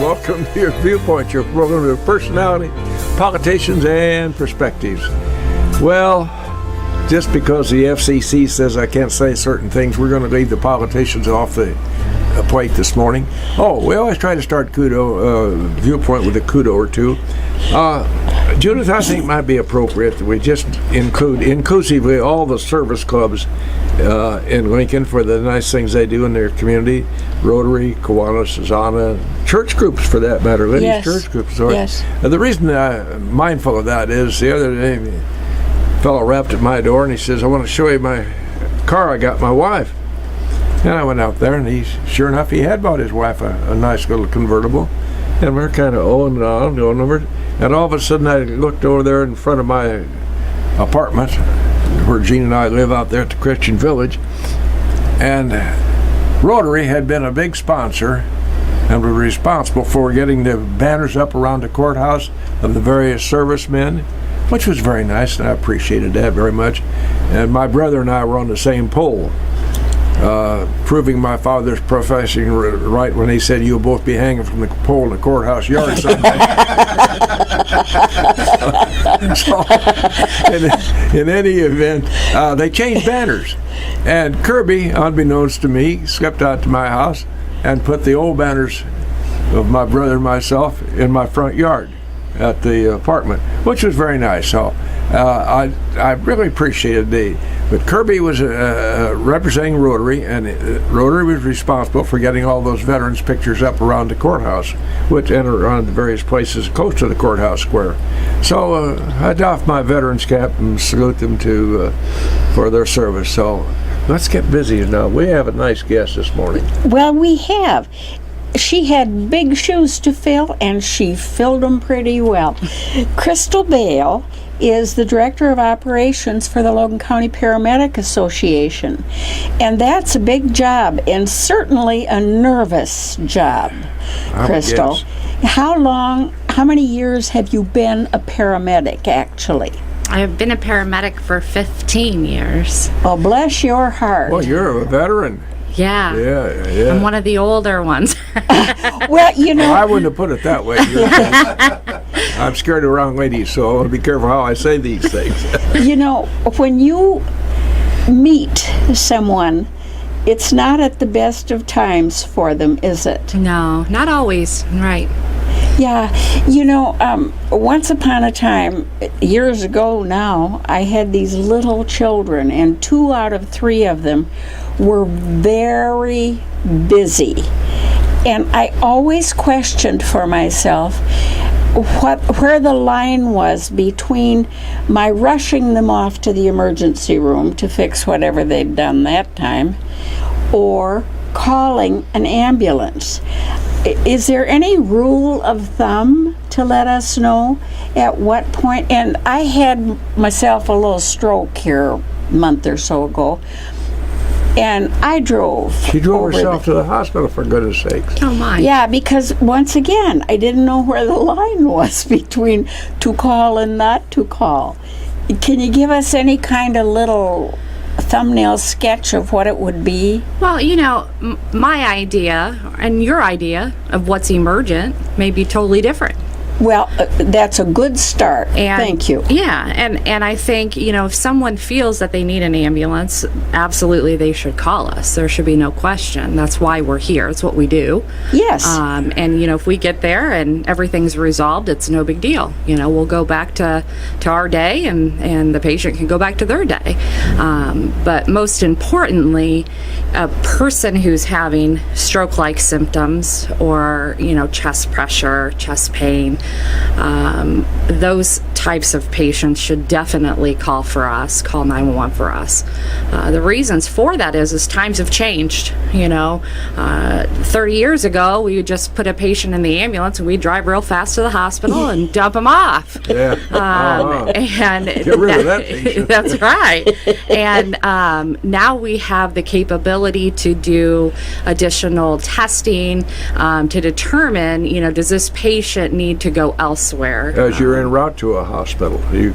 welcome to your Viewpoint, your program of personality, politicians, and perspectives. Well, just because the FCC says I can't say certain things, we're going to leave the politicians off the plate this morning. Oh, we always try to start Viewpoint with a kudo or two. Judith, I think it might be appropriate that we just include inclusively all the service clubs in Lincoln for the nice things they do in their community. Rotary, Kiwanis, Zana, church groups for that matter, ladies' church groups. Sorry. Yes. The reason I'm mindful of that is the other day a fellow rapped at my door and he says, I want to show you my car I got my wife. And I went out there and sure enough, he had bought his wife a nice little convertible. And we're kind of going over. And all of a sudden I looked over there in front of my apartment where Gene and I live out there at the Christian Village. And Rotary had been a big sponsor and was responsible for getting the banners up around the courthouse of the various servicemen, which was very nice, and I appreciated that very much. And my brother and I were on the same pole, proving my father's profession right when he said you'll both be hanging from the pole in the courthouse yard someday. So, in any event, they changed banners. And Kirby, unbeknownst to me, stepped out to my house and put the old banners of my brother and myself in my front yard at the apartment, which was very nice. So I really appreciated but Kirby was representing Rotary, and Rotary was responsible for getting all those veterans pictures up around the courthouse, which enter around the various places close to the courthouse square. So I doff my veterans cap and salute them for their service. So let's get busy now. We have a nice guest this morning. Well, we have. She had big shoes to fill, and she filled them pretty well. Crystal Bale is the Director of Operations for the Logan County Paramedic Association. And that's a big job, and certainly a nervous job, Crystal. How many years have you been a paramedic, actually? I have been a paramedic for 15 years. Oh, bless your heart. Well, you're a veteran. Yeah. Yeah. I'm one of the older ones. Well, you know. Well, I wouldn't have put it that way. I'm scared of wrong ladies, so I want to be careful how I say these things. You know, when you meet someone, it's not at the best of times for them, is it? No, not always. Right. Yeah, you know, once upon a time, years ago now, I had these little children, and 2 out of 3 of them were very busy. And I always questioned for myself where the line was between my rushing them off to the emergency room to fix whatever they'd done that time, or calling an ambulance. Is there any rule of thumb to let us know at what point? And I had myself a little stroke here a month or so ago, and I drove. She drove herself to the hospital, for goodness sakes. Oh, my. Yeah, because once again, I didn't know where the line was between to call and not to call. Can you give us any kind of little thumbnail sketch of what it would be? Well, you know, my idea and your idea of what's emergent may be totally different. Well, that's a good start. Thank you. Yeah, and I think, you know, if someone feels that they need an ambulance, absolutely they should call us. There should be no question. That's why we're here. It's what we do. Yes. And, you know, if we get there and everything's resolved, it's no big deal. You know, we'll go back to our day, and the patient can go back to their day. But most importantly, a person who's having stroke-like symptoms or, you know, chest pressure, chest pain, those types of patients should definitely call 911 for us. The reasons for that is times have changed. You know, 30 years ago, we would just put a patient in the ambulance and we'd drive real fast to the hospital and dump them off. Yeah. And get rid of that patient. That's right. And now we have the capability to do additional testing to determine, you know, does this patient need to go elsewhere? As you're en route to a hospital, you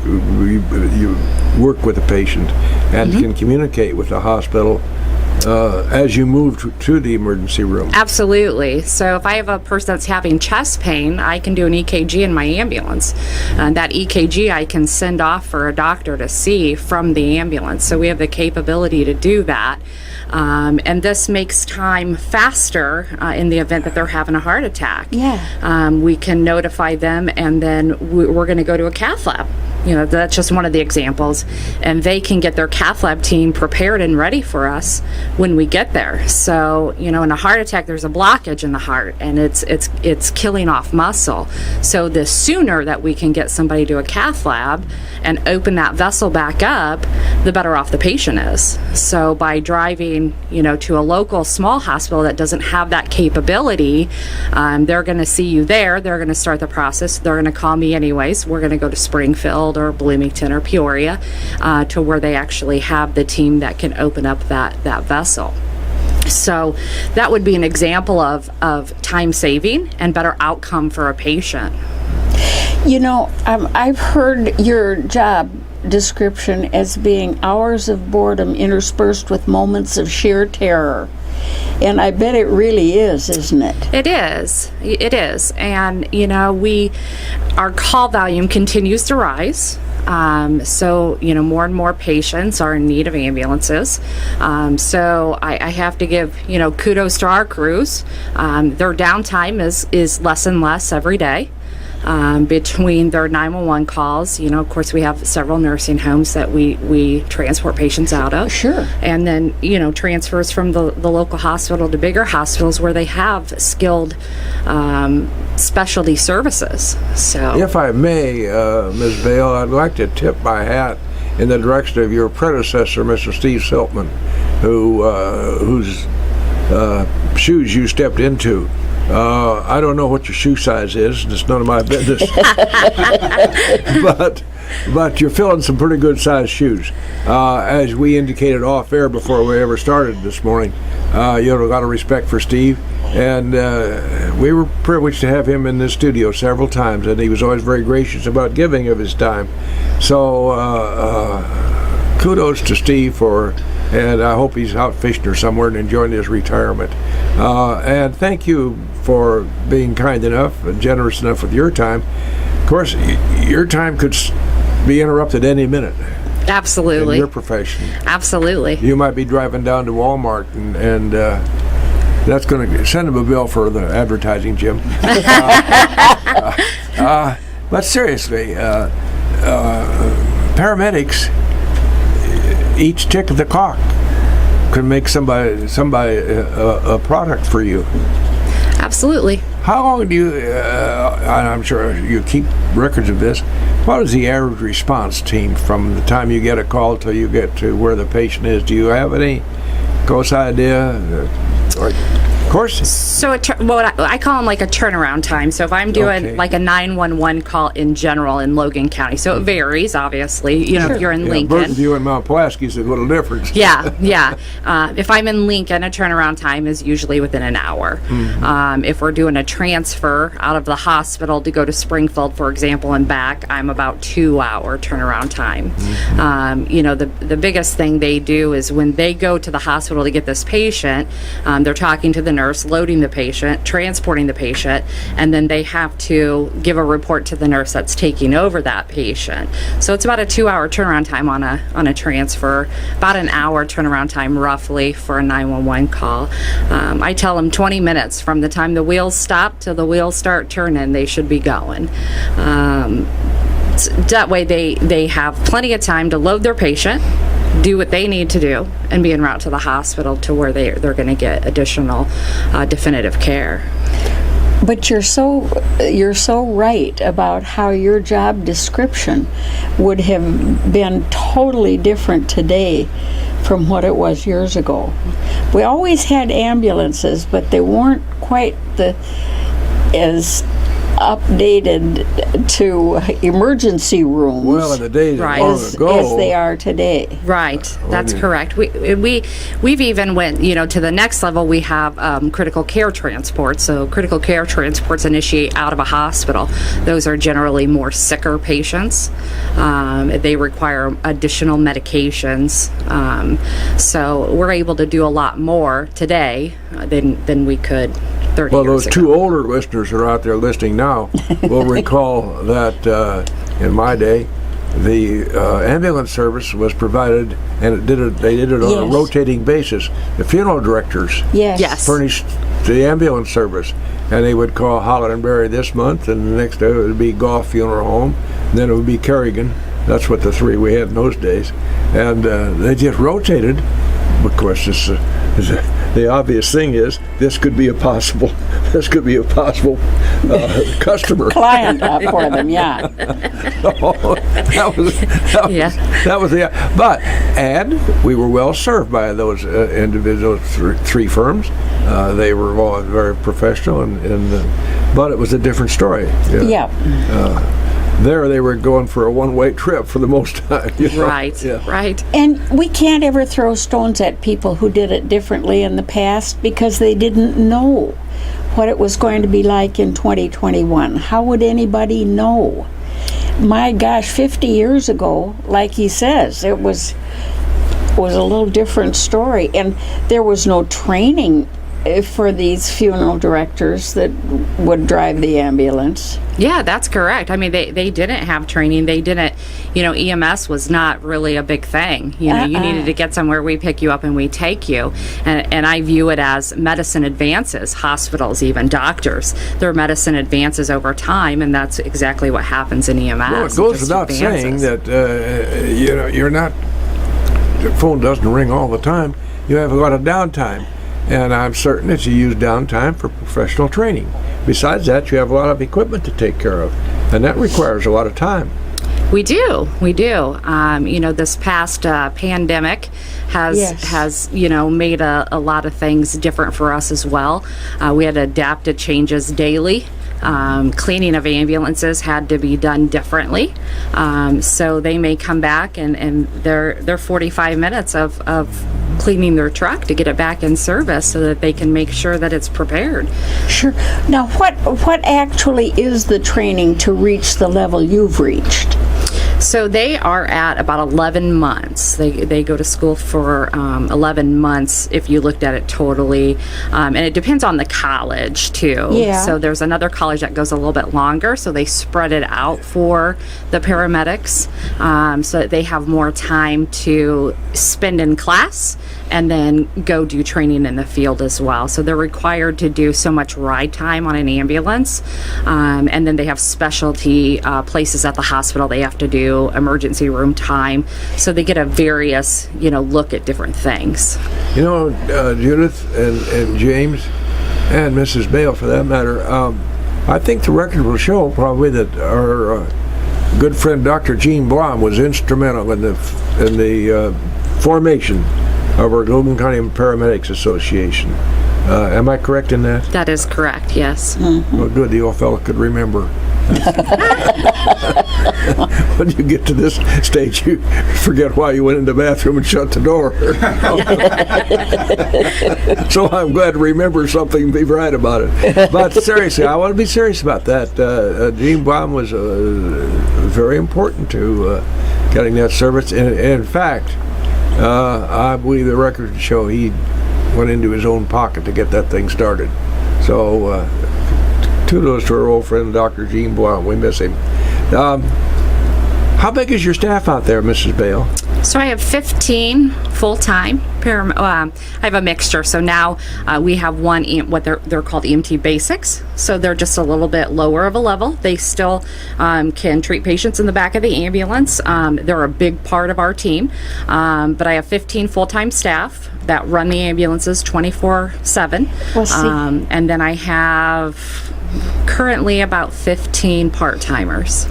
work with the patient and can communicate with the hospital as you move to the emergency room. Absolutely. So if I have a person that's having chest pain, I can do an EKG in my ambulance. That EKG I can send off for a doctor to see from the ambulance. So we have the capability to do that. And this makes time faster in the event that they're having a heart attack. Yeah. We can notify them, and then we're going to go to a cath lab. You know, that's just one of the examples. And they can get their cath lab team prepared and ready for us when we get there. So, you know, in a heart attack, there's a blockage in the heart, and it's killing off muscle. So the sooner that we can get somebody to a cath lab and open that vessel back up, the better off the patient is. So by driving, you know, to a local small hospital that doesn't have that capability, they're going to see you there. They're going to start the process. They're going to call me anyways. We're going to go to Springfield or Bloomington or Peoria to where they actually have the team that can open up that vessel. So that would be an example of time saving and better outcome for a patient. You know, I've heard your job description as being hours of boredom interspersed with moments of sheer terror. And I bet it really is, isn't it? It is. It is. And, you know, our call volume continues to rise. So, you know, more and more patients are in need of ambulances. So I have to give, you know, kudos to our crews. Their downtime is less and less every day. Between their 911 calls, you know, of course we have several nursing homes that we transport patients out of. Sure. And then, you know, transfers from the local hospital to bigger hospitals where they have skilled specialty services. So, If I may, Ms. Bale, I'd like to tip my hat in the direction of your predecessor, Mr. Steve Siltman, whose shoes you stepped into. I don't know what your shoe size is. It's none of my business. but you're filling some pretty good sized shoes. As we indicated off air before we ever started this morning, you have a lot of respect for Steve. And we were privileged to have him in the studio several times, and he was always very gracious about giving of his time. So kudos to Steve and I hope he's out fishing or somewhere and enjoying his retirement. And thank you for being kind enough and generous enough with your time. Of course, your time could be interrupted any minute. absolutely. In your profession. Absolutely. You might be driving down to Walmart and that's going to send him a bill for the advertising, Jim. But seriously, paramedics, each tick of the clock could make somebody a product for you. Absolutely. How long do you, and I'm sure you keep records of this, what is the average response team from the time you get a call till you get to where the patient is? Do you have any close idea? Of course. So I call them like a turnaround time. So if I'm doing like a 911 call in general in Logan County, so it varies, obviously. You know, if you're in Lincoln. Burtonview and Mount Pulaski is a little different. Yeah. If I'm in Lincoln, a turnaround time is usually within an hour. Mm-hmm. If we're doing a transfer out of the hospital to go to Springfield, for example, and back, I'm about 2-hour turnaround time. Mm-hmm. You know, the biggest thing they do is when they go to the hospital to get this patient, they're talking to the nurse, loading the patient, transporting the patient, and then they have to give a report to the nurse that's taking over that patient. So it's about a 2-hour turnaround time on a transfer, about an hour turnaround time roughly for a 911 call. I tell them 20 minutes from the time the wheels stop to the wheels start turning, they should be going. That way they have plenty of time to load their patient, do what they need to do, and be en route to the hospital to where they're going to get additional definitive care. But you're so right about how your job description would have been totally different today from what it was years ago. We always had ambulances, but they weren't quite as updated to emergency rooms Well, in the days Right. long as ago, they are today. Right, that's correct. We've even went, to the next level. We have critical care transports. So critical care transports initiate out of a hospital. Those are generally more sicker patients. They require additional medications. So we're able to do a lot more today than we could 30 well, years those ago. two older listeners who are out there listening now will recall that in my day, the ambulance service was provided, and they did it on a Yes. rotating basis. The funeral directors Yes. furnished the ambulance service, and they would call Holland and Berry this month, and the next day it would be Goff Funeral Home, and then it would be Kerrigan. That's what the three we had in those days, and they just rotated. Of course, the obvious thing is this could be a possible customer. Client for them, yeah. That was the. And we were well served by those individual three firms. They were all very professional, but it was a different story. Yeah. There they were going for a one-way trip for the most time. Right, Yeah. right. And we can't ever throw stones at people who did it differently in the past because they didn't know what it was going to be like in 2021. How would anybody know? My gosh, 50 years ago, like he says, it was a little different story. And there was no training for these funeral directors that would drive the ambulance. Yeah, that's correct. I mean, they didn't have training. They didn't, EMS was not really a big thing. You needed to get somewhere, we pick you up and we take you. And I view it as medicine advances, hospitals, even doctors. There are medicine advances over time, and that's exactly what happens in EMS. Well, it goes without saying that, you're not, the phone doesn't ring all the time. You have a lot of downtime. And I'm certain that you use downtime for professional training. Besides that, you have a lot of equipment to take care of, and that requires a lot of time. We do. This past pandemic has made a lot of things different for us as well. We had to adapt to changes daily. Cleaning of ambulances had to be done differently. So they may come back and they're 45 minutes of cleaning their truck to get it back in service so that they can make sure that it's prepared. Sure. Now, what actually is the training to reach the level you've reached? So they are at about 11 months. They go to school for 11 months if you looked at it totally. And it depends on the college, too. Yeah. So there's another college that goes a little bit longer, so they spread it out for the paramedics so that they have more time to spend in class and then go do training in the field as well. So they're required to do so much ride time on an ambulance. And then they have specialty places at the hospital they have to do emergency room time, so they get a various look at different things. Judith and James and Mrs. Bale for that matter, I think the record will show probably that our good friend Dr. Gene Blom was instrumental in the formation of our Logan County Paramedics Association. Am I correct in that? That is correct, yes. Well, good, the old fellow could remember. When you get to this stage, you forget why you went in the bathroom and shut the door. So I'm glad to remember something and be right about it. But seriously, I want to be serious about that. Gene Blom was very important to getting that service. In fact, I believe the records show he went into his own pocket to get that thing started. So kudos to our old friend Dr. Gene Blom. We miss him. How big is your staff out there, Mrs. Bale? So I have 15 full-time. I have a mixture. So now we have what they're called EMT basics. So they're just a little bit lower of a level. They still can treat patients in the back of the ambulance. They're a big part of our team. But I have 15 full-time staff that run the ambulances 24/7. Well, see. And then I have currently about 15 part-timers.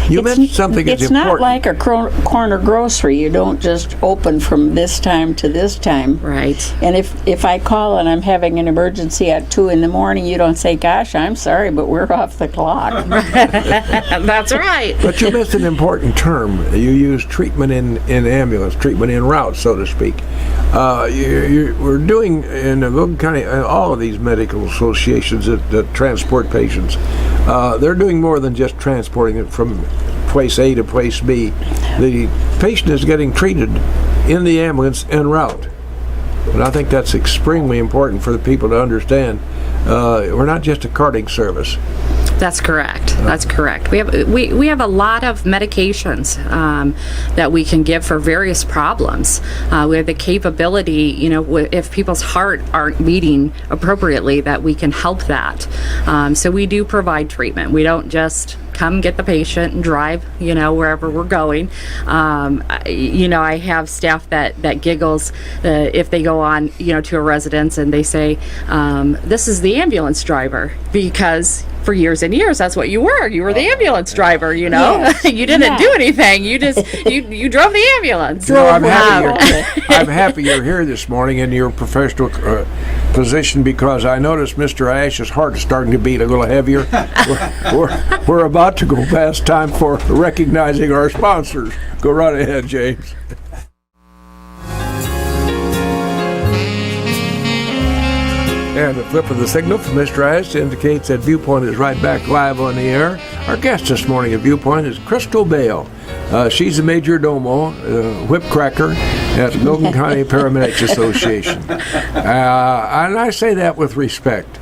You mentioned something that's It's important. not like a corner grocery. You don't just open from this time to this time. Right. And if I call and I'm having an emergency at 2 in the morning, you don't say, "Gosh, I'm sorry, but we're off the clock." That's right. But you missed an important term. You use treatment in ambulance, treatment en route, so to speak. We're doing in Logan County, all of these medical associations that transport patients, they're doing more than just transporting it from place A to place B. The patient is getting treated in the ambulance en route. And I think that's extremely important for the people to understand. We're not just a carting service. That's correct. That's correct. We have a lot of medications that we can give for various problems. We have the capability, if people's heart aren't beating appropriately, that we can help that. So we do provide treatment. We don't just come get the patient and drive, wherever we're going. I have staff that giggles if they go on, to a residence and they say, "This is the ambulance driver," because for years and years, that's what you were. You were the ambulance driver, Yes. You didn't Yeah. do anything. You just, you drove the ambulance. I'm happy you're here this morning in your professional position, because I noticed Mr. Ash's heart is starting to beat a little heavier. We're about to go past time for recognizing our sponsors. Go right ahead, James. And the flip of the signal from Mr. Ash indicates that Viewpoint is right back live on the air. Our guest this morning at Viewpoint is Crystal Bale. She's the major domo, whip cracker at the Logan County Paramedics Association. And I say that with respect.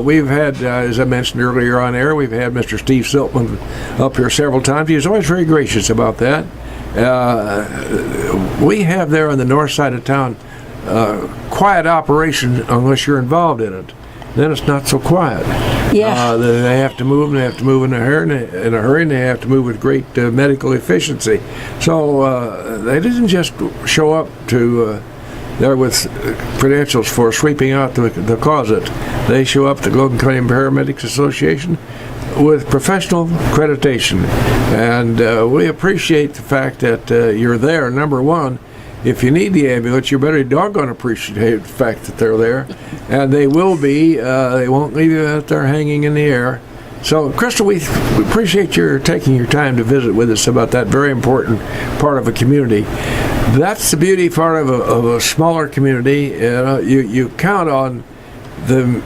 We've had, as I mentioned earlier on air, we've had Mr. Steve Siltman up here several times. He was always very gracious about that. We have there on the north side of town quiet operation unless you're involved in it. Then it's not so quiet. Yeah. They have to move, and they have to move in a hurry, and they have to move with great medical efficiency. So they didn't just show up to there with credentials for sweeping out the closet. They show up to Logan County Paramedics Association with professional accreditation. And we appreciate the fact that you're there, number one. If you need the ambulance, you better doggone appreciate the fact that they're there. And they will be. They won't leave you out there hanging in the air. So, Crystal, we appreciate your taking your time to visit with us about that very important part of a community. That's the beauty part of a smaller community. You count on the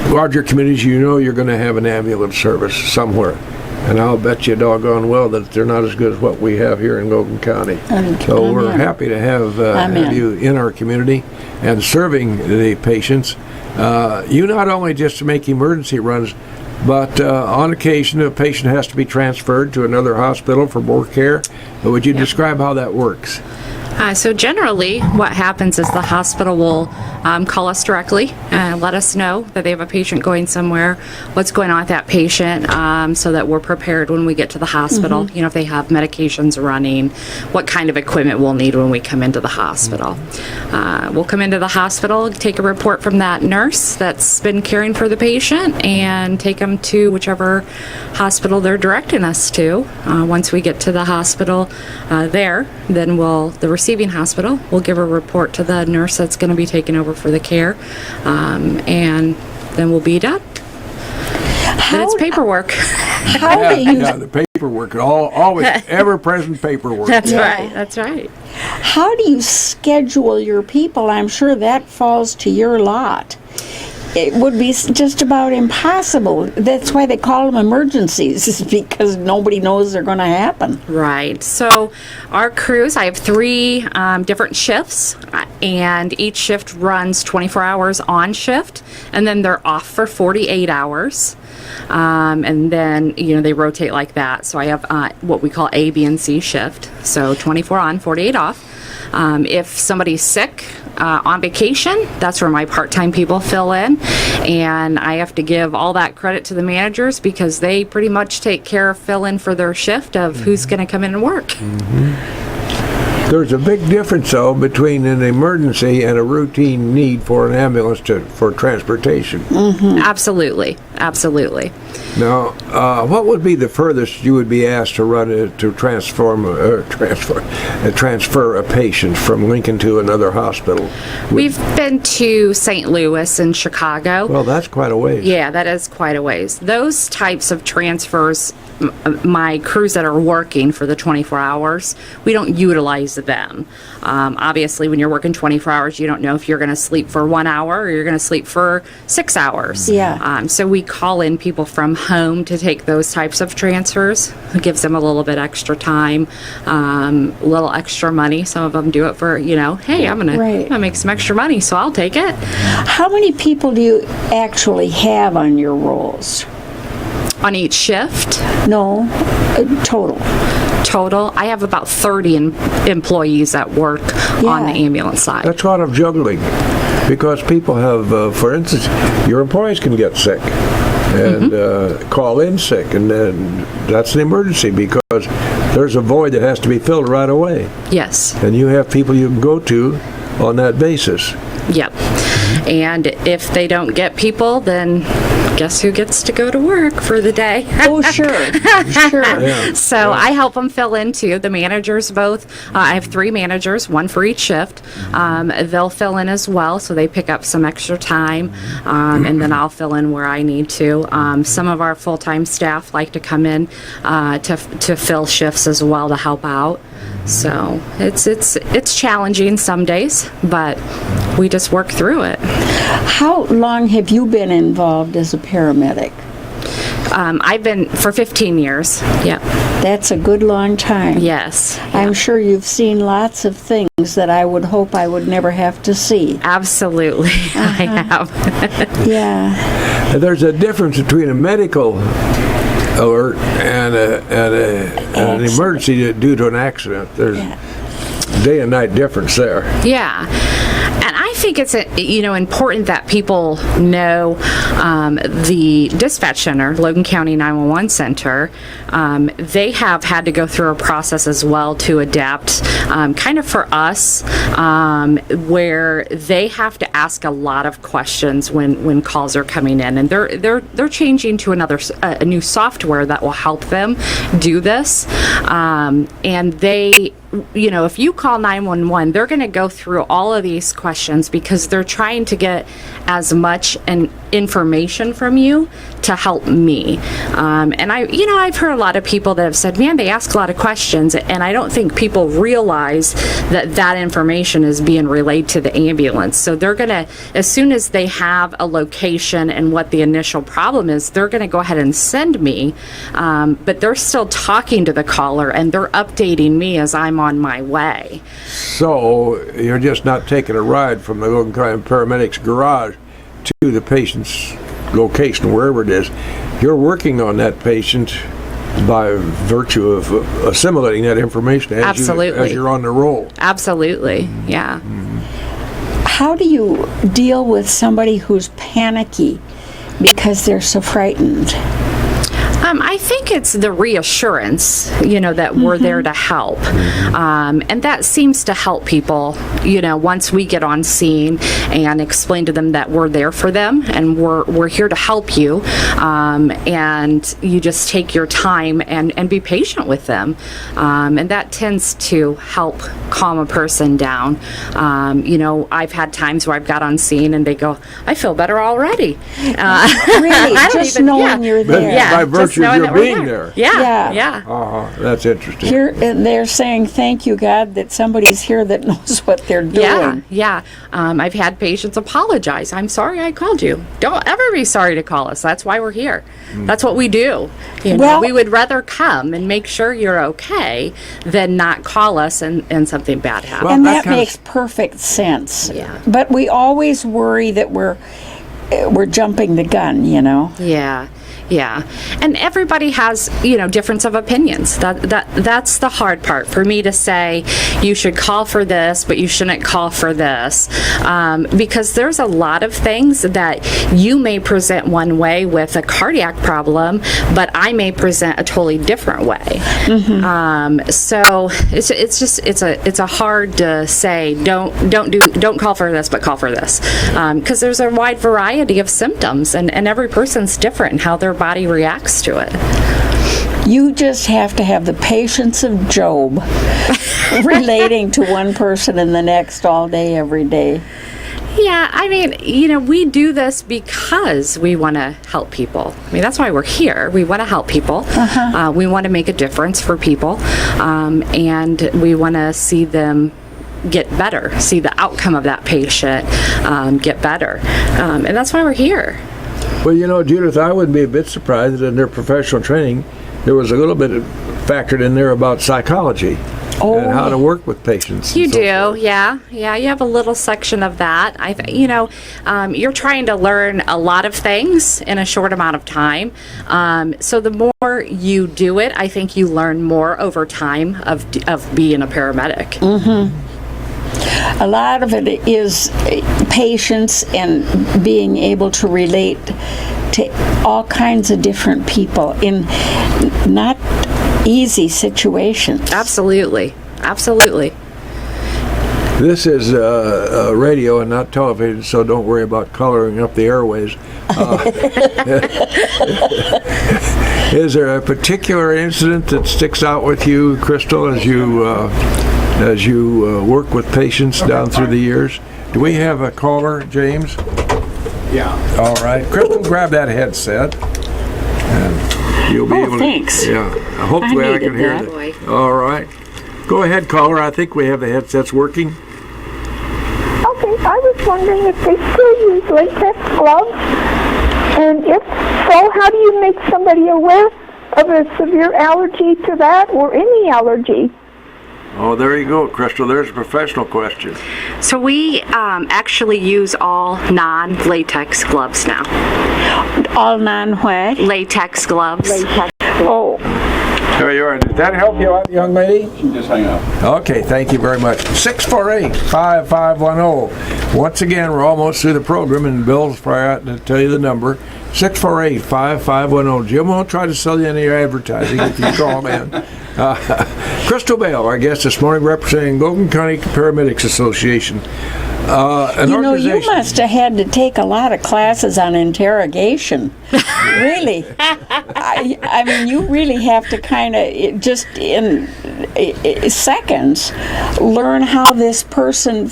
larger communities. You're going to have an ambulance service somewhere. And I'll bet you doggone well that they're not as good as what we have here in Logan County. So we're happy to have you in our community and serving the patients. You not only just make emergency runs, but on occasion a patient has to be transferred to another hospital for more care. Would you describe how that works? So generally, what happens is the hospital will call us directly and let us know that they have a patient going somewhere, what's going on with that patient, so that we're prepared when we get to the hospital. If they have medications running, what kind of equipment we'll need when we come into the hospital. We'll come into the hospital, take a report from that nurse that's been caring for the patient, and take them to whichever hospital they're directing us to. Once we get to the hospital then the receiving hospital will give a report to the nurse that's going to be taking over for the care, and then we'll be done. And it's paperwork. The paperwork, always ever-present paperwork. That's right. That's right. How do you schedule your people? I'm sure that falls to your lot. It would be just about impossible. That's why they call them emergencies, is because nobody knows they're going to happen. Right. So our crews, I have 3 different shifts, and each shift runs 24 hours on shift, and then they're off for 48 hours. And then, they rotate like that. So I have what we call A, B, and C shift. So 24 on, 48 off. If somebody's sick on vacation, that's where my part-time people fill in. And I have to give all that credit to the managers because they pretty much take care of fill in for their shift of who's going to come in and work. There's a big difference, though, between an emergency and a routine need for an ambulance for transportation. Absolutely. Now, what would be the furthest you would be asked to run to transfer a patient from Lincoln to another hospital? We've been to St. Louis and Chicago. Well, that's quite a ways. Yeah, that is quite a ways. Those types of transfers, my crews that are working for the 24 hours, we don't utilize them. Obviously, when you're working 24 hours, you don't know if you're going to sleep for 1 hour or you're going to sleep for 6 hours. Yeah. So we call in people from home to take those types of transfers. It gives them a little bit extra time, a little extra money. Some of them do it for, hey, I'm gonna make some extra money, so I'll take it. How many people do you actually have on your rolls? On each shift? No, total. Total, I have about 30 employees that work on the ambulance side. That's a lot of juggling, because people have, for instance, your employees can get sick and call in sick, and then that's an emergency because there's a void that has to be filled right away. Yes. And you have people you can go to on that basis. Yep. And if they don't get people, then guess who gets to go to work for the day? Oh, sure. Yeah. So I help them fill in too. The managers both. I have 3 managers, 1 for each shift. They'll fill in as well, so they pick up some extra time, and then I'll fill in where I need to. Some of our full-time staff like to come in to fill shifts as well to help out. So it's challenging some days, but we just work through it. How long have you been involved as a paramedic? I've been for 15 years. Yep. That's a good long time. Yes. I'm sure you've seen lots of things that I would hope I would never have to see. Absolutely. I have. Yeah. There's a difference between a medical alert and an emergency due to an accident. There's day and night difference there. Yeah. And I think it's important that people know the dispatch center, Logan County 911 Center. They have had to go through a process as well to adapt, kind of for us, where they have to ask a lot of questions when calls are coming in, and they're changing to a new software that will help them do this, and they. If you call 911, they're going to go through all of these questions because they're trying to get as much information from you to help me. And I've heard a lot of people that have said, man, they ask a lot of questions, and I don't think people realize that information is being relayed to the ambulance. So they're going to, as soon as they have a location and what the initial problem is, they're going to go ahead and send me, but they're still talking to the caller and they're updating me as I'm on my way. So you're just not taking a ride from the Logan County Paramedics garage to the patient's location, wherever it is. You're working on that patient by virtue of assimilating that information as you're on the roll. Absolutely, yeah. How do you deal with somebody who's panicky because they're so frightened? I think it's the reassurance, that we're there to help. And that seems to help people, once we get on scene and explain to them that we're there for them and we're here to help you. And you just take your time and be patient with them. And that tends to help calm a person down. I've had times where I've got on scene and they go, I feel better already. Really? Just knowing you're there. Yeah, by virtue of your being there. Yeah. That's interesting. Here, they're saying, thank you, God, that somebody's here that knows what they're doing. Yeah. I've had patients apologize. I'm sorry I called you. Don't ever be sorry to call us. That's why we're here. That's what we do. We would rather come and make sure you're okay than not call us and something bad happens. And that makes perfect sense. Yeah. But we always worry that we're jumping the gun, Yeah. Yeah, and everybody has, difference of opinions. That's the hard part for me to say. You should call for this, but you shouldn't call for this, because there's a lot of things that you may present one way with a cardiac problem, but I may present a totally different way. So it's a hard to say. Don't call for this, but call for this, because there's a wide variety of symptoms, and every person's different in how their body reacts to it. You just have to have the patience of Job relating to one person and the next all day, every day. Yeah, I mean, we do this because we want to help people. I mean, that's why we're here. We want to help people. We want to make a difference for people, and we want to see them get better, see the outcome of that patient get better. And that's why we're here. Well, Judith, I would be a bit surprised that in their professional training, there was a little bit factored in there about psychology and how to work with patients. You do, yeah. You have a little section of that. You're trying to learn a lot of things in a short amount of time. So the more you do it, I think you learn more over time of being a paramedic. A lot of it is patience and being able to relate to all kinds of different people in not easy situations. Absolutely. This is radio and not television, so don't worry about coloring up the airways. Is there a particular incident that sticks out with you, Crystal, as you work with patients down through the years? Do we have a caller, James? Yeah. All right. Crystal, grab that headset. And you'll be able to... thanks. Yeah. Hopefully I can hear that. it. All right. Go ahead, caller. I think we have the headsets working. Okay, I was wondering if they still use latex gloves, and if so, how do you make somebody aware of a severe allergy to that or any allergy? Oh, there you go, Crystal. There's a professional question. So we actually use all non-latex gloves now. All non-what? Latex gloves. Oh. There you are. Did that help you out, young lady? Just hang up. Okay, thank you very much. 648-5510. Once again, we're almost through the program, and Bill's probably out to tell you the number. 648-5510. Jim won't try to sell you any advertising if you call in. Crystal Bale, our guest this morning, representing Logan County Paramedics Association. You must have had to take a lot of classes on interrogation. Really. I mean, you really have to kind of, just in seconds, learn how this person,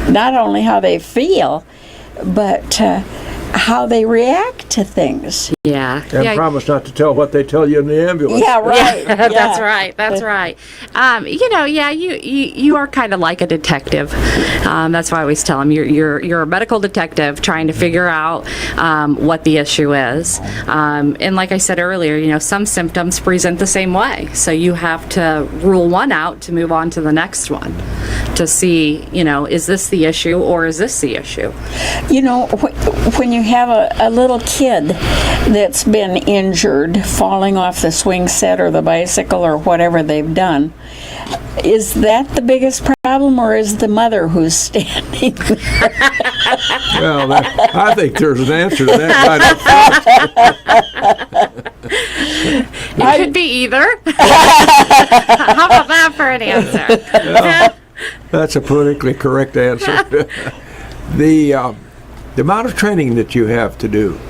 not only how they feel, but how they react to things. Yeah. And promise not to tell what they tell you in the ambulance. Yeah, right. Yeah. That's right. That's right. You are kind of like a detective. That's why I always tell them you're a medical detective trying to figure out what the issue is. And like I said earlier, some symptoms present the same way. So you have to rule one out to move on to the next one to see, is this the issue or is this the issue? When you have a little kid that's been injured falling off the swing set or the bicycle or whatever they've done, is that the biggest problem, or is the mother who's standing there? Well, I think there's an answer to that right up front. It could be either. How about that for an answer? Well, that's a politically correct answer. The amount of training that you have to do,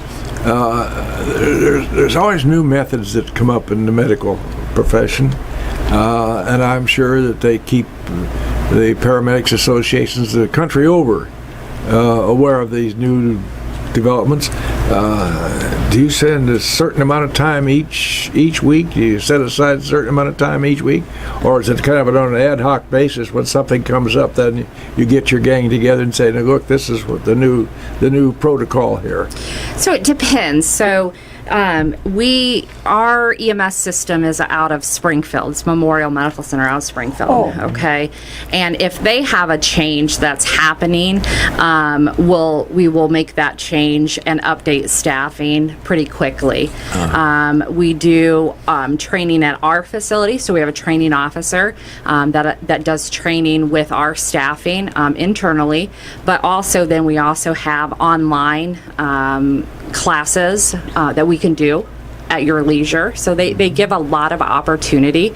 there's always new methods that come up in the medical profession, and I'm sure that they keep the paramedics associations the country over aware of these new developments. Do you spend a certain amount of time each week? Do you set aside a certain amount of time each week? Or is it kind of on an ad hoc basis? When something comes up, then you get your gang together and say, look, this is what the new protocol here. So it depends. So Our EMS system is out of Springfield. It's Memorial Medical Center out of Springfield. Oh. Okay, and if they have a change that's happening, we will make that change and update staffing pretty quickly. We do training at our facility, so we have a training officer that does training with our staffing internally, but also then we also have online classes that we can do at your leisure. So they give a lot of opportunity.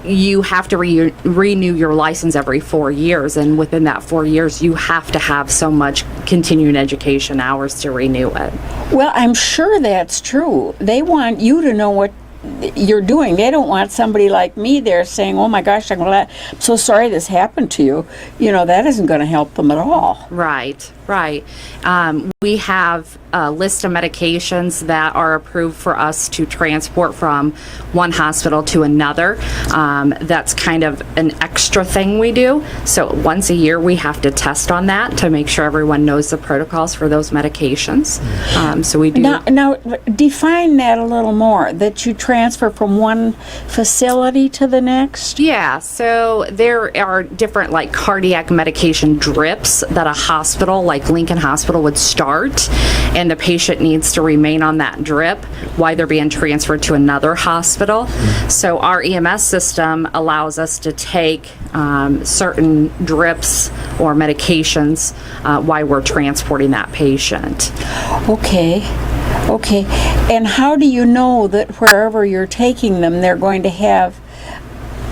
You have to renew your license every 4 years, and within that 4 years you have to have so much continuing education hours to renew it. Well, I'm sure that's true. They want you to know what you're doing. They don't want somebody like me there saying, oh my gosh, I'm so sorry this happened to you. That isn't going to help them at all. Right. We have a list of medications that are approved for us to transport from one hospital to another. That's kind of an extra thing we do. So once a year we have to test on that to make sure everyone knows the protocols for those medications. So we do. Now, define that a little more, that you transfer from one facility to the next? Yeah, so there are different like cardiac medication drips that a hospital like Lincoln Hospital would start, and the patient needs to remain on that drip while they're being transferred to another hospital. So our EMS system allows us to take certain drips or medications while we're transporting that patient. Okay. And how do you know that wherever you're taking them, they're going to have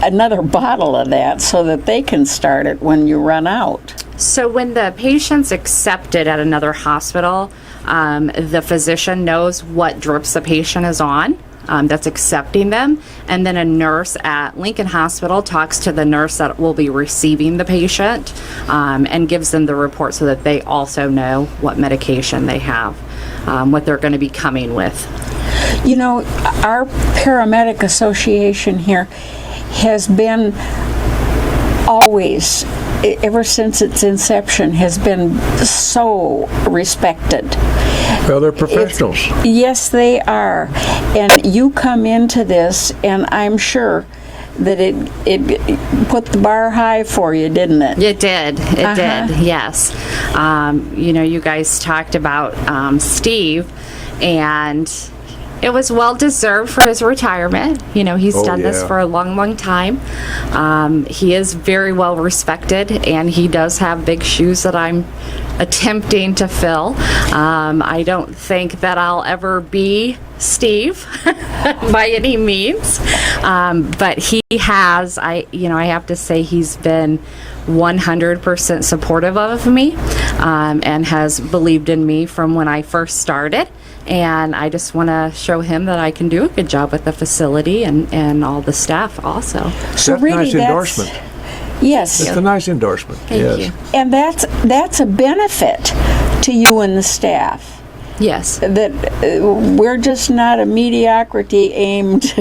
another bottle of that so that they can start it when you run out? So when the patient's accepted at another hospital, the physician knows what drips the patient is on that's accepting them, and then a nurse at Lincoln Hospital talks to the nurse that will be receiving the patient and gives them the report so that they also know what medication they have, what they're going to be coming with. Our Paramedic Association here has been always, ever since its inception, has been so respected. Well, they're professionals. Yes, they are. And you come into this, and I'm sure that it put the bar high for you, didn't it? It did. It did, yes. You guys talked about Steve, and it was well deserved for his retirement. He's done this for a long, long time. He is very well respected, and he does have big shoes that I'm attempting to fill. I don't think that I'll ever be Steve by any means, but he has. I have to say he's been 100% supportive of me, and has believed in me from when I first started. And I just want to show him that I can do a good job with the facility and all the staff also. That's a nice endorsement. Yes. It's a nice endorsement. Thank you. And that's a benefit to you and the staff. Yes. That we're just not a mediocrity aimed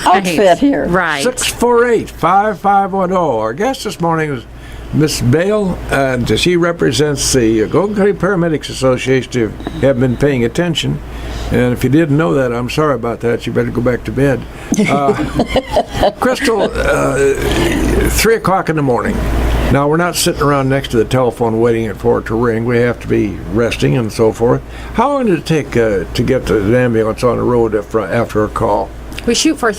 outfit here. Right. 648-5510. Our guest this morning is Miss Bale, and she represents the Logan County Paramedics Association. If you haven't been paying attention, and if you didn't know that, I'm sorry about that. You better go back to bed. Crystal, 3 o'clock in the morning. Now, we're not sitting around next to the telephone waiting for it to ring. We have to be resting and so forth. How long did it take to get the ambulance on the road after a call? We shoot for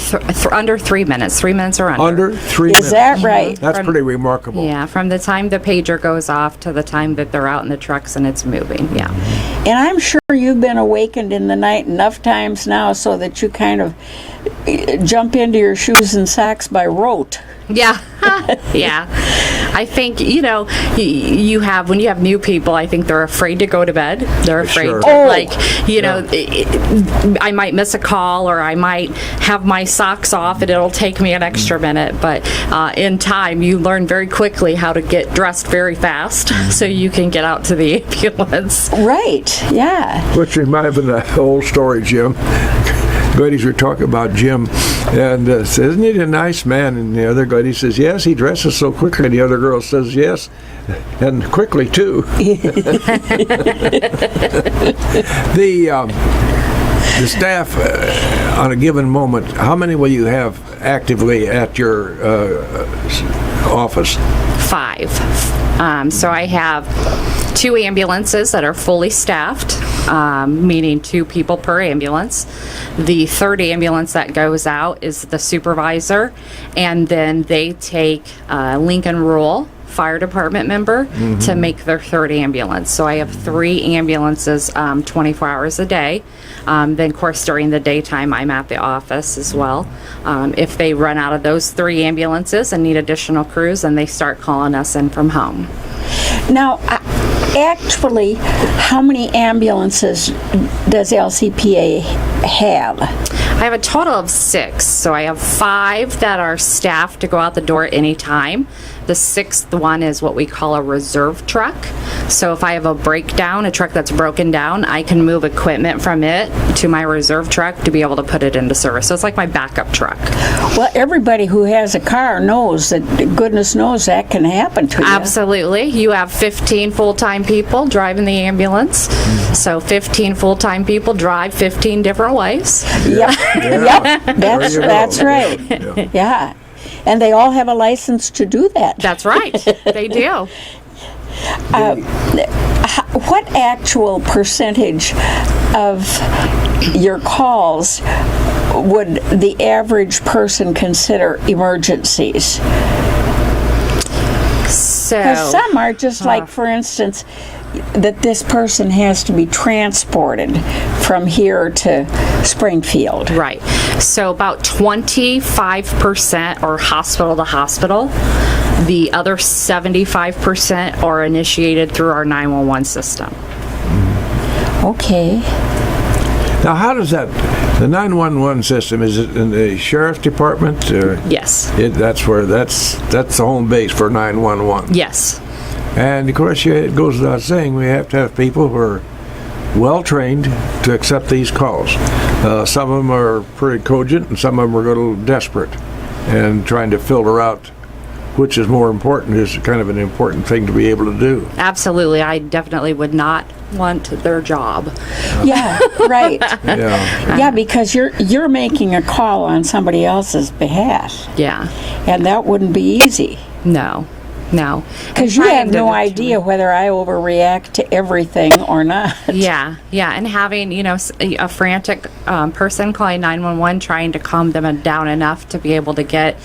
under 3 minutes. 3 minutes or under. Under 3 minutes. Is that right? That's pretty remarkable. Yeah, from the time the pager goes off to the time that they're out in the trucks and it's moving, yeah. And I'm sure you've been awakened in the night enough times now so that you kind of jump into your shoes and socks by rote. Yeah, yeah. I think, you have, when you have new people, I think they're afraid to go to bed. They're afraid Sure. to, I might miss a call, or I might have my socks off and it'll take me an extra minute. But in time, you learn very quickly how to get dressed very fast so you can get out to the ambulance. Right, yeah. Which reminds me of the old story, Jim. Ladies were talking about Jim, and says, isn't he a nice man? And the other lady says, yes, he dresses so quickly. And the other girl says, yes, and quickly too. The staff, on a given moment, how many will you have actively at your office? 5. So I have 2 ambulances that are fully staffed, meaning 2 people per ambulance. The third ambulance that goes out is the supervisor, and then they take Lincoln Rural Fire Department member to make their third ambulance. So I have 3 ambulances 24 hours a day. Then, of course, during the daytime, I'm at the office as well. If they run out of those 3 ambulances and need additional crews, then they start calling us in from home. Now, actually, how many ambulances does LCPA have? I have a total of 6. So I have 5 that are staffed to go out the door at any time. The 6th one is what we call a reserve truck. So if I have a breakdown, a truck that's broken down, I can move equipment from it to my reserve truck to be able to put it into service. So it's like my backup truck. Well, everybody who has a car knows that, goodness knows, that can happen to you. Absolutely. You have 15 full-time people driving the ambulance. So 15 full-time people drive 15 different ways. Yep, Yeah. yep, There you go. that's right. Yeah. Yeah, and they all have a license to do that. That's right. They do. What actual percentage of your calls would the average person consider emergencies? So Because some are just like, for instance, that this person has to be transported from here to Springfield. right. So about 25% are hospital to hospital. The other 75% are initiated through our 911 system. Okay. Now, how does that, the 911 system, is it in the sheriff's department? Yes. That's the home base for 911. Yes. And of course, it goes without saying, we have to have people who are well trained to accept these calls. Some of them are pretty cogent, and some of them are a little desperate. And trying to filter out which is more important is kind of an important thing to be able to do. Absolutely. I definitely would not want their job. Yeah, right. Yeah. Yeah, because you're making a call on somebody else's behalf, Yeah. and that wouldn't be easy. No. No. Because you have no idea whether I overreact to everything or not. Yeah, yeah, and having, a frantic person calling 911, trying to calm them down enough to be able to get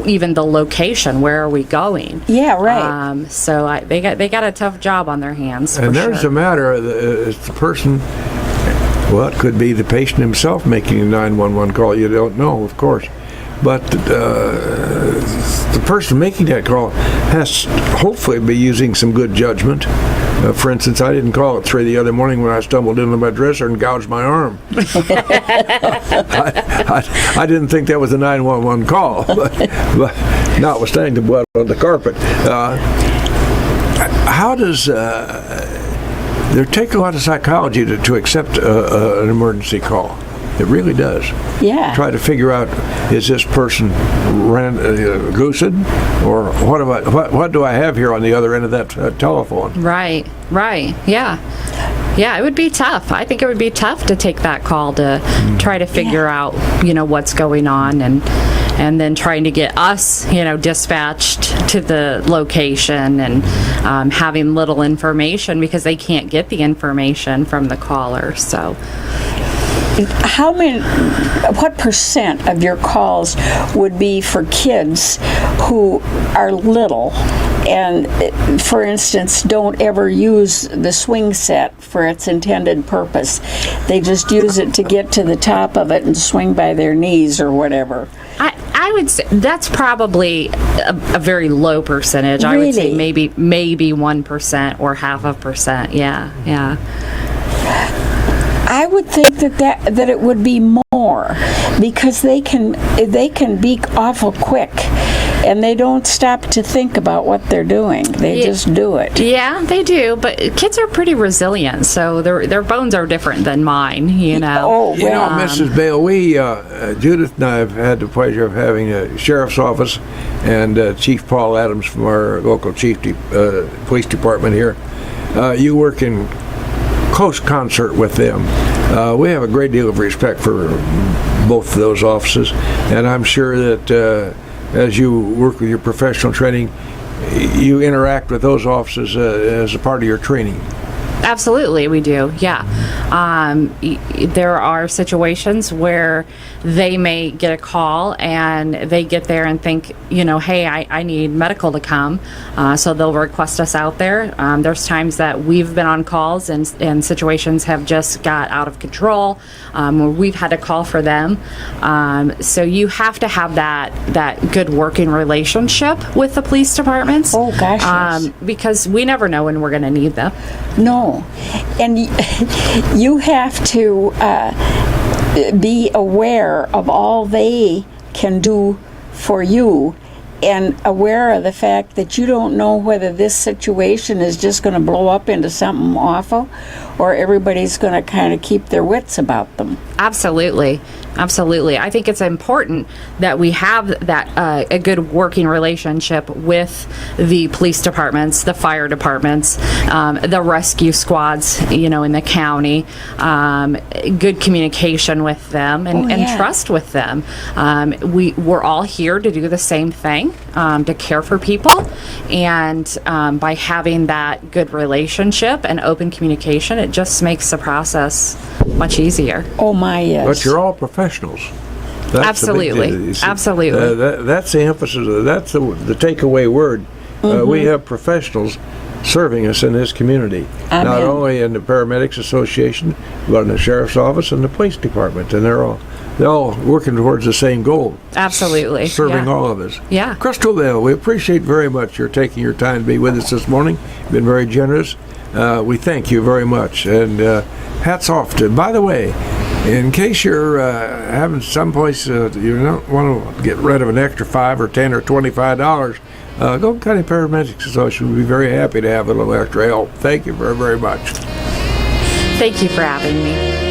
even the location, where are we going? Yeah, right. So they got a tough job on their hands. And for there's sure. a matter, it's the person, well, it could be the patient himself making a 911 call. You don't know, of course. But the person making that call has to hopefully be using some good judgment. For instance, I didn't call at 3 the other morning when I stumbled into my dresser and gouged my arm. I didn't think that was a 911 call, but notwithstanding the blood on the carpet. How does... there take a lot of psychology to accept an emergency call. It really does. Yeah. Try to figure out, is this person goosed, or what do I have here on the other end of that telephone? Right, yeah. Yeah, it would be tough. I think it would be tough to take that call to try to figure out, what's going on, and then trying to get us, dispatched to the location, and having little information because they can't get the information from the caller. So what percent of your calls would be for kids who are little and, for instance, don't ever use the swing set for its intended purpose? They just use it to get to the top of it and swing by their knees or whatever. I would say that's probably a very low percentage. I would say Really? maybe 1% or 0.5%. Yeah. I would think that it would be more, because they can be awful quick, and they don't stop to think about what they're doing. They just do it. Yeah, they do, but kids are pretty resilient, so their bones are different than mine, Oh, You know, well, Mrs. Bale, we, Judith and I have had the pleasure of having a sheriff's office and Chief Paul Adams from our local police department here. You work in close concert with them. We have a great deal of respect for both of those offices, and I'm sure that as you work with your professional training, you interact with those offices as a part of your training. Absolutely, we do. Yeah. There are situations where they may get a call and they get there and think, hey, I need medical to come. So they'll request us out there. There's times that we've been on calls and situations have just got out of control where we've had to call for them. So you have to have that good working relationship with the police departments. Oh, gosh, yes. Because we never know when we're going to need them. No. And you have to be aware of all they can do for you, and aware of the fact that you don't know whether this situation is just going to blow up into something awful or everybody's going to kind of keep their wits about them. Absolutely. I think it's important that we have that a good working relationship with the police departments, the fire departments, the rescue squads, in the county, good communication with them and trust with them. We're all here to do the same thing, to care for people, and by having that good relationship and open communication, it just makes the process much easier. Oh my, yes. But you're all professionals. That's Absolutely. The big deal. Absolutely. That's the emphasis. That's the takeaway word. We have professionals serving us in this community, Amen. Not only in the Paramedics Association, but in the Sheriff's Office and the Police Department, and they're all working towards the same goal. Absolutely. Serving Yeah. all of us. Yeah. Crystal Bale, we appreciate very much your taking your time to be with us this morning. You've been very generous. We thank you very much, and hats off to. By the way, in case you're having someplace you don't want to get rid of an extra $5 or $10 or $25, go to County Paramedics Association. We'd be very happy to have a little extra help. Thank you very, very much. Thank you for having me.